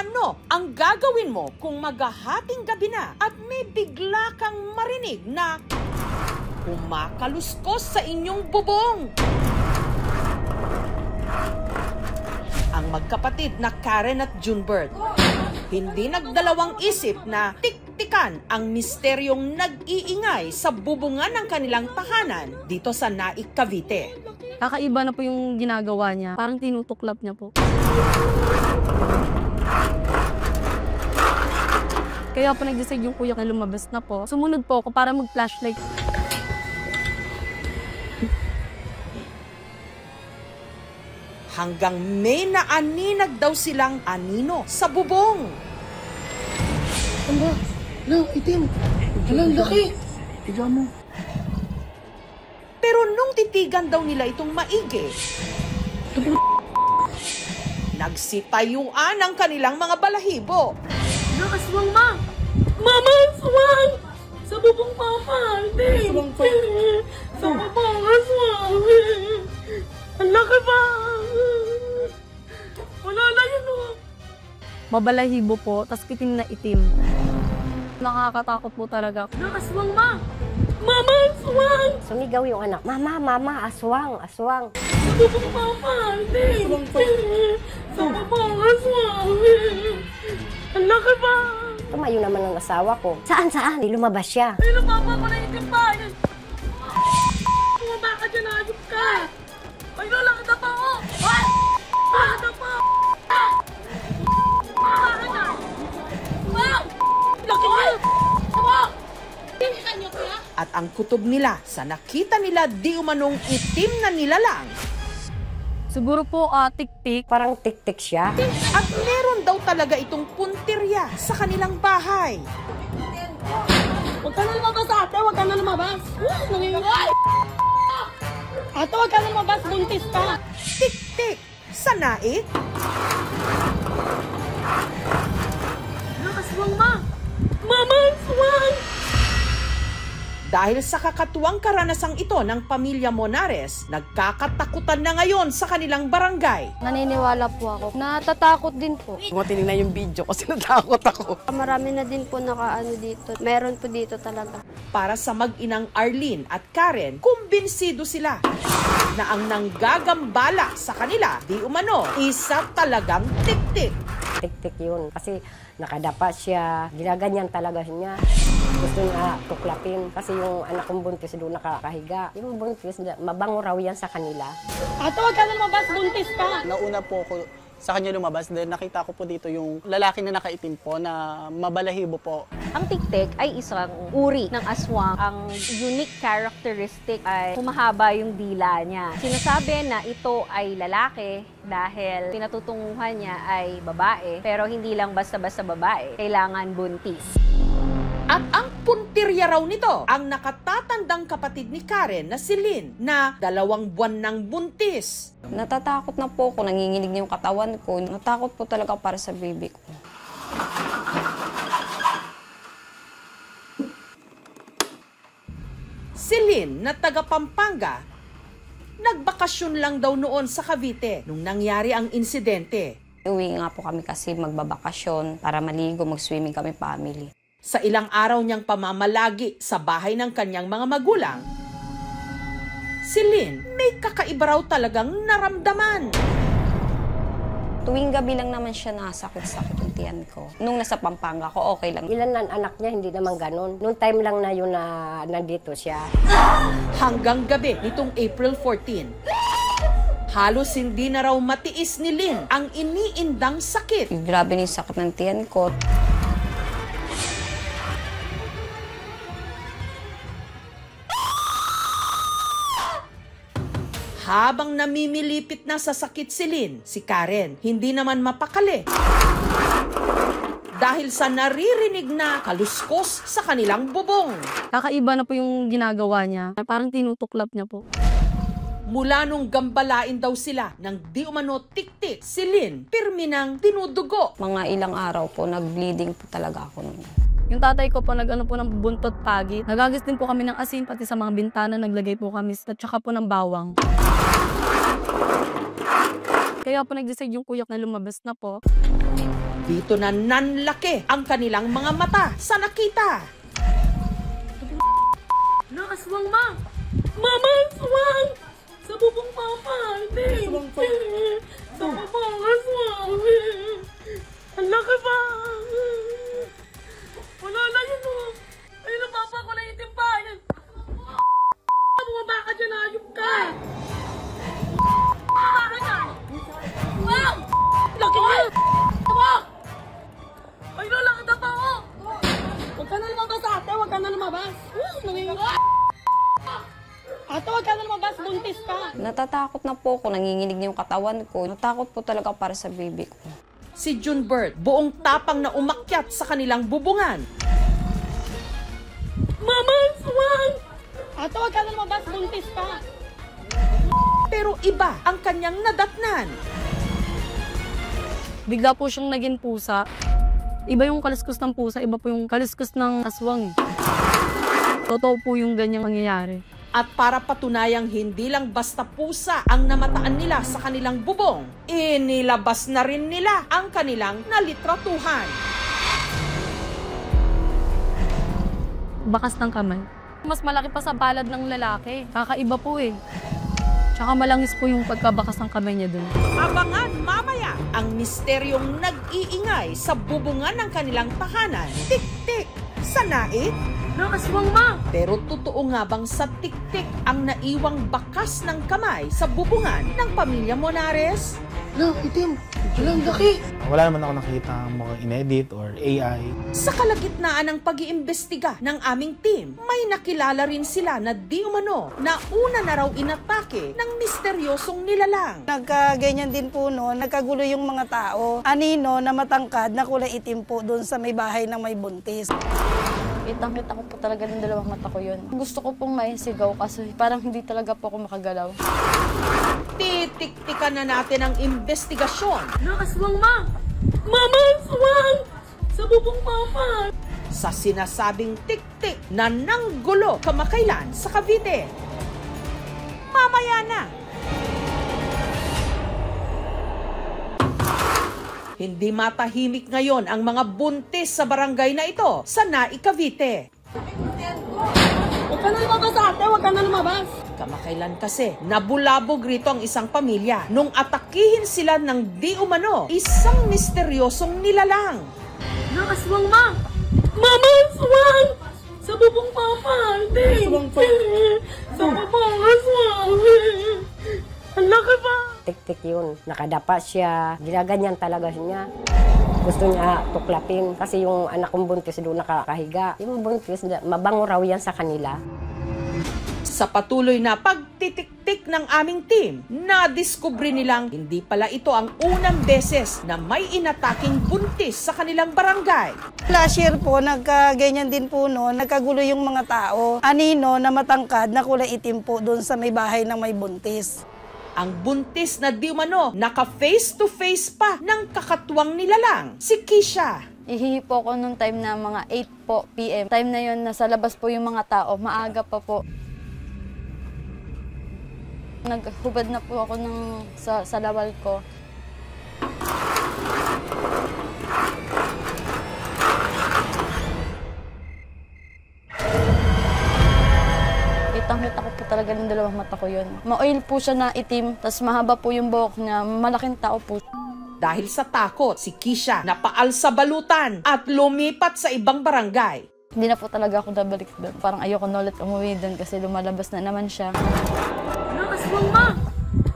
Ano ang gagawin mo kung maghahating gabi na at may bigla kang marinig na kumakaluskos sa inyong bubong? Ang magkapatid na Karen at Junebert hindi nagdalawang isip na tiktikan ang misteryong nag-iingay sa bubungan ng kanilang tahanan dito sa Naik, Cavite. Kakaiba na po yung ginagawa niya. Parang tinutuklap niya po. Kaya po nag-decide yung kuya na lumabas na po. Sumunod po ako para mag-flashlight. Hanggang may naaninag daw silang anino sa bubong. Amba, itim. Alang laki. Tiga mo. Pero nung titigan daw nila itong maigi, nagsitayuan ang kanilang mga balahibo. Aswang, ma! Mama, aswang! Sa bubong papa! Hindi! Sa bubong, aswang! Ang laki pa! Wala na yun, oh! Mabalahibo po, tas itim na itim. Nakakatakot po talaga. Aswang, ma! Mama, aswang! Sumigaw yung anak, Mama, aswang, aswang. Sa bubong papa! Hindi! Sa bubong, aswang! Ang laki pa! Tumayo naman ang asawa ko. Saan? Di lumabas siya. Ay, lumaba ko na itim pa! Bumaba ka dyan, ayop ka! Ay, lalaki na pa ako! Ay! Lalaki na pa! Bumaba ka dyan! Laki niya! At ang kutob nila sa nakita nila di umanong itim na nilalang. Siguro po, tik-tik. Parang tik-tik siya. At meron daw talaga itong puntirya sa kanilang bahay. Huwag ka na lumabas, ate! Huwag ka na lumabas! Nangyayari! Ate, huwag ka na lumabas! Buntis ka! Tik-tik sa Naik. Aswang, ma! Mama, aswang! Dahil sa kakatuwang karanasang ito ng pamilya Monares, nagkakatakutan na ngayon sa kanilang barangay. Naniniwala po ako. Natatakot din po. Matinig na yung video kasi natakot ako. Marami na din po nakaano dito. Meron po dito talaga. Para sa mag-inang Arlene at Karen, kumbinsido sila na ang nanggagambala sa kanila di umano isa talagang tik-tik. Tik-tik yun. Kasi nakadapa siya. Ginaganyan talaga niya. Gusto niya tuklapin. Kasi yung anak kong buntis doon nakakahiga. Yung buntis, mabango raw yan sa kanila. Ate, huwag ka na lumabas! Buntis ka! Nauna po ako sa kanya lumabas dahil nakita ko po dito yung lalaki na nakaitim po na mabalahibo po. Ang tiktik ay isang uri ng aswang. Ang unique characteristic ay humahaba yung dila niya. Sinasabi na ito ay lalaki dahil pinatutunguhan niya ay babae, pero hindi lang basta-basta babae, kailangan buntis. At ang puntirya raw nito, ang nakatatandang kapatid ni Karen na si Lynn na 2 buwan ng buntis. Natatakot na po ako. Nanginginig yung katawan ko. Natakot po talaga para sa baby ko. Si Lynn na taga Pampanga, nagbakasyon lang daw noon sa Cavite nung nangyari ang insidente. Uwi nga po kami kasi magbabakasyon para maligo, mag-swimming kami family. Sa ilang araw niyang pamamalagi sa bahay ng kanyang mga magulang, si Lynn may kakaiba raw talagang naramdaman. Tuwing gabi lang naman siya nasakit-sakit yung tiyan ko. Nung nasa Pampanga ko, okay lang. Ilan na anak niya, hindi naman ganun. Noong time lang na yun na nandito siya. Hanggang gabi nitong April 14, halos hindi na raw matiis ni Lynn ang iniindang sakit. Grabe na yung sakit ng tiyan ko. Habang namimilipit na sa sakit si Lynn, si Karen hindi naman mapakali. Dahil sa naririnig na kaluskos sa kanilang bubong. Kakaiba na po yung ginagawa niya. Parang tinutuklap niya po. Mula nung gambalain daw sila ng di umano tik-tik, si Lynn pirmi ng dinudugo. Mga ilang araw po, nag-bleeding po talaga ako nun. Yung tatay ko po nag-ano po ng buntot pagi. Nagagas din po kami ng asin, pati sa mga bintana naglagay po kami at saka po ng bawang. Kaya po nag-decide yung kuya na lumabas na po. Dito na nanlaki ang kanilang mga mata sa nakita. Aswang, ma! Mama, aswang! Sa bubong papa! Hindi! Sa bubong aswang! Ang laki pa! Wala lang yun, oh! Ayun ang papa ko na itim pa! Bumaba ka dyan, ayok ka! Bumaba ka dyan! Wow! Laki mo! Ay, lalaki na pa, oh! Huwag ka na lumabas, ate! Huwag ka na lumabas! Nanginginig! Ate, huwag ka na lumabas! Buntis ka! Natatakot na po ako, nanginginig na yung katawan ko. Natakot po talaga para sa baby ko. Si Junbert, buong tapang na umakyat sa kanilang bubungan. Mama, aswang! Ate, huwag ka na lumabas! Buntis ka! Pero iba ang kanyang nadatnan. Bigla po siyang naging pusa. Iba yung kaluskos ng pusa, iba po yung kaluskos ng aswang. Totoo po yung ganyang mangyayari. At para patunayang hindi lang basta pusa ang namataan nila sa kanilang bubong, inilabas na rin nila ang kanilang nalitratuhan. Bakas ng kamay. Mas malaki pa sa palad ng lalaki. Kakaiba po eh. Tsaka malangis po yung pagkabakas ng kamay niya dun. Abangan mamaya ang misteryong nag-iingay sa bubungan ng kanilang tahanan. Tik-tik sa naik. Aswang, ma! Pero totoo nga bang sa tik-tik ang naiwang bakas ng kamay sa bubungan ng pamilya Monares? Hala, itim. Hala, ang laki. Wala naman ako nakita mukhang in-edit or AI. Sa kalagitnaan ng pag-iimbestiga ng aming team, may nakilala rin sila na di umano na una na raw inatake ng misteryosong nilalang. Nagkaganyan din po noon, nagkagulo yung mga tao. Anino na matangkad na kulay itim po doon sa may bahay ng may buntis. Kitang-kita ko po talaga ng dalawang mata ko yun. Gusto ko pong maisigaw kasi parang hindi talaga po ako makagalaw. Titik-tikan na natin ang investigasyon. Aswang, ma! Mama, aswang! Sa bubong papa! Sa sinasabing tik-tik na nanggulo kamakailan sa Cavite. Mamaya na! Hindi matahimik ngayon ang mga buntis sa barangay na ito sa Naik, Cavite. Huwag ka na lumabas, ate! Huwag ka na lumabas! Kamakailan kasi, nabulabog rito ang isang pamilya nung atakihin sila ng di umano isang misteryosong nilalang. Aswang, ma! Mama, aswang! Sa bubong papa! Hindi! Sa bubong aswang! Ang laki pa! Tik-tik yun. Nakadapa siya. Ginaganyan talaga niya. Gusto niya tuklapin. Kasi yung anak kong buntis doon nakakahiga. Yung buntis, mabango raw yan sa kanila. Sa patuloy na pagtitik-tik ng aming team, nadiskubre nilang hindi pala ito ang unang beses na may inataking buntis sa kanilang barangay. Last year po, nagkaganyan din po noon, nagkagulo yung mga tao. Anino na matangkad na kulay itim po doon sa may bahay ng may buntis. Ang buntis na di umano, naka face-to-face pa ng kakatuwang nilalang, si Kisha. Ihihi po ako nung time na mga 8 po PM. Time na yun, nasa labas po yung mga tao. Maaga pa po. Naghubad na po ako sa lawal ko. Kitang-kita ko po talaga ng dalawang mata ko yun. Ma-oil po siya na itim, tas mahaba po yung buhok niya. Malaking tao po. Dahil sa takot, si Kisha napaal sa balutan at lumipat sa ibang barangay. Hindi na po talaga ako nabalik doon. Parang ayoko na ulit umuwi doon kasi lumalabas na naman siya. Aswang, ma!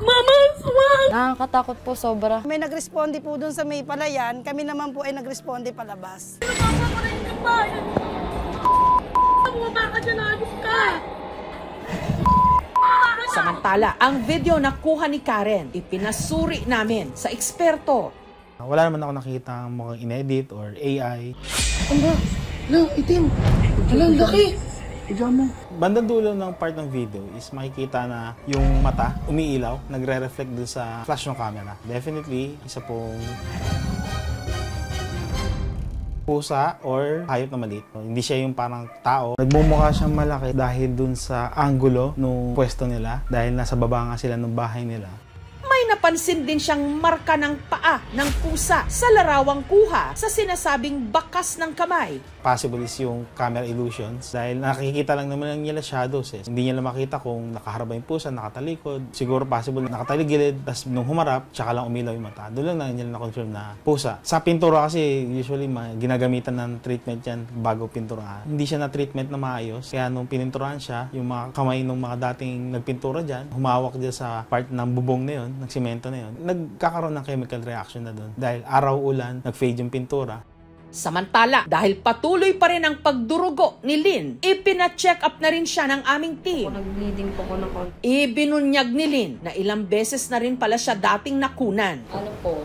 Mama, aswang! Nakakatakot po sobra. May nagresponde po doon sa may palayan, kami naman po ay nagresponde palabas. Bumaba ka dyan, ayos ka! Samantala, ang video na kuha ni Karen, ipinasuri namin sa eksperto. Wala naman ako nakita mukhang in-edit or AI. Hala, itim. Hala, ang laki. Higa mo. Bandang dulo ng part ng video is makikita na yung mata umiilaw, nagre-reflect dun sa flash ng camera. Definitely, isa pong pusa or hayop na maliit. Hindi siya yung parang tao. Nagmumukha siyang malaki dahil dun sa angulo nung pwesto nila. Dahil nasa baba nga sila ng bahay nila. May napansin din siyang marka ng paa ng pusa sa larawang kuha sa sinasabing bakas ng kamay. Possible is yung camera illusions dahil nakikita lang naman nila shadows eh. Hindi niya lang makita kung nakaharap yung pusa, nakatalikod. Siguro possible nakataligilid, tapos nung humarap, tsaka lang umilaw yung mata. Doon lang niya na-confirm na pusa. Sa pintura kasi usually ginagamitan ng treatment yan bago pinturahan. Hindi siya na-treatment na maayos. Kaya nung pininturahan siya, yung mga kamay ng mga dating nagpintura dyan, humawak dyan sa part ng bubong na yun, ng simento na yun, nagkakaroon ng chemical reaction na doon. Dahil araw-ulan, nag-fade yung pintura. Samantala, dahil patuloy pa rin ang pagdurugo ni Lynn, ipina-check up na rin siya ng aming team. Nag-bleeding po ko ng konti. Ibinunyag ni Lynn na ilang beses na rin pala siya dating nakunan. Ano po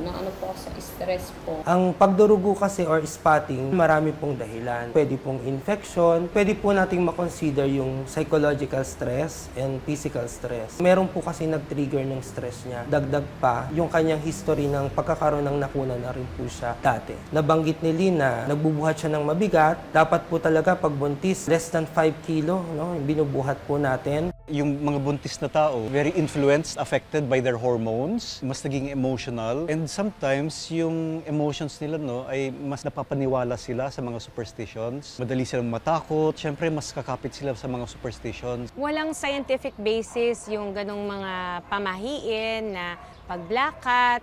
sa stress po. Ang pagdurugo kasi or spotting, marami pong dahilan. Pwede pong infection, pwede po nating makonsider yung psychological stress and physical stress. Meron po kasi nag-trigger ng stress niya. Dagdag pa, yung kanyang history ng pagkakaroon ng nakunan na rin po siya dati. Nabanggit ni Lynn na nagbubuhat siya ng mabigat. Dapat po talaga pag buntis, less than 5 kilo, no? Binubuhat po natin. Yung mga buntis na tao, very influenced, affected by their hormones, mas naging emotional, and sometimes yung emotions nila ay mas napapaniwala sila sa mga superstitions. Madali silang matakot, syempre mas kakapit sila sa mga superstitions. Walang scientific basis yung ganong mga pamahiin na pag black cat,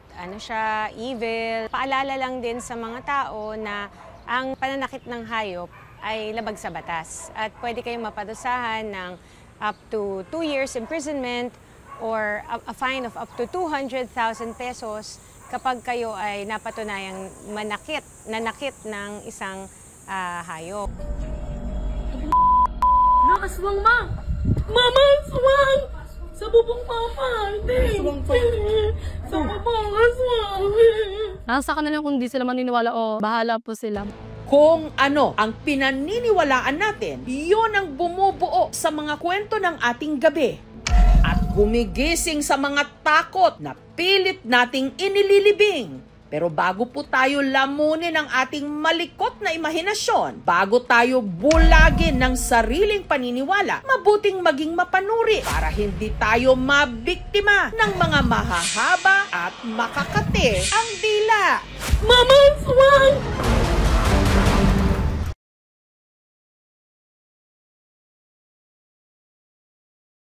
evil. Paalala lang din sa mga tao na ang pananakit ng hayop ay labag sa batas at pwede kayong mapadusahan ng up to 2 years imprisonment or a fine of up to 200,000 pesos kapag kayo ay napatunayang nanakit ng isang hayop. Nakaswang, ma! Mama, aswang! Sa bubong mama! Hindi! Sa bubong aswang! Nasa kanila kung di sila maniniwala o bahala po sila. Kung ano ang pinaniniwalaan natin, iyon ang bumubuo sa mga kwento ng ating gabi. At gumigising sa mga takot na pilit nating inililibing. Pero bago po tayo lamunin ang ating malikot na imahinasyon, bago tayo bulagin ng sariling paniniwala, mabuting maging mapanuri para hindi tayo mabiktima ng mga mahahaba at makakate ang dila. Mama, aswang!